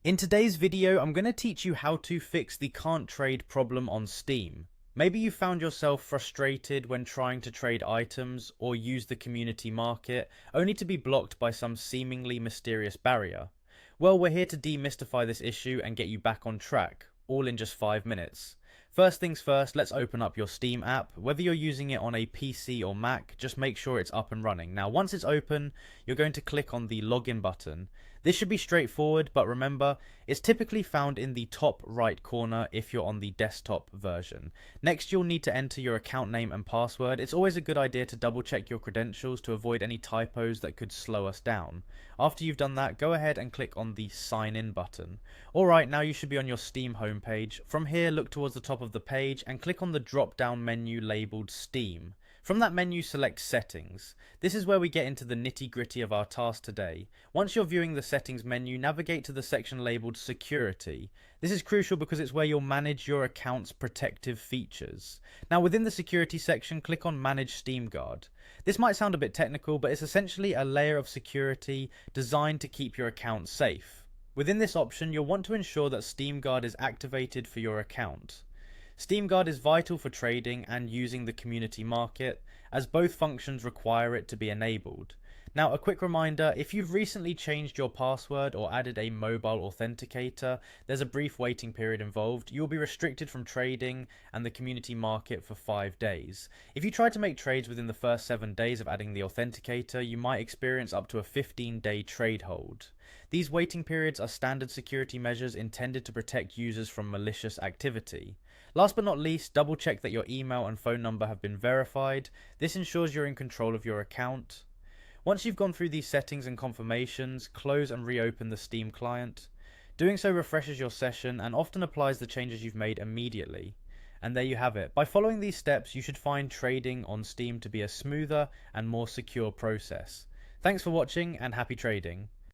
In today's video, I'm going to teach you how to fix the can't trade problem on Steam. Maybe you found yourself frustrated when trying to trade items or use the community market, only to be blocked by some seemingly mysterious barrier. Well, we're here to demystify this issue and get you back on track, all in just 5 minutes. First things first, let's open up your Steam app. Whether you're using it on a PC or Mac, just make sure it's up and running. Now, once it's open, you're going to click on the login button. This should be straightforward, but remember, it's typically found in the top right corner if you're on the desktop version. Next, you'll need to enter your account name and password. It's always a good idea to double check your credentials to avoid any typos that could slow us down. After you've done that, go ahead and click on the sign in button. Alright, now you should be on your Steam homepage. From here, look towards the top of the page and click on the drop down menu labelled Steam. From that menu, select Settings. This is where we get into the nitty-gritty of our task today. Once you're viewing the Settings menu, navigate to the section labelled Security. This is crucial because it's where you'll manage your account's protective features. Now, within the Security section, click on Manage Steam Guard. This might sound a bit technical, but it's essentially a layer of security designed to keep your account safe. Within this option, you'll want to ensure that Steam Guard is activated for your account. Steam Guard is vital for trading and using the community market, as both functions require it to be enabled. Now, a quick reminder, if you've recently changed your password or added a mobile authenticator, there's a brief waiting period involved. You'll be restricted from trading and the community market for 5 days. If you try to make trades within the first 7 days of adding the authenticator, you might experience up to a 15-day trade hold. These waiting periods are standard security measures intended to protect users from malicious activity. Last but not least, double check that your email and phone number have been verified. This ensures you're in control of your account. Once you've gone through these settings and confirmations, close and reopen the Steam client. Doing so refreshes your session and often applies the changes you've made immediately. And there you have it. By following these steps, you should find trading on Steam to be a smoother and more secure process. Thanks for watching and happy trading.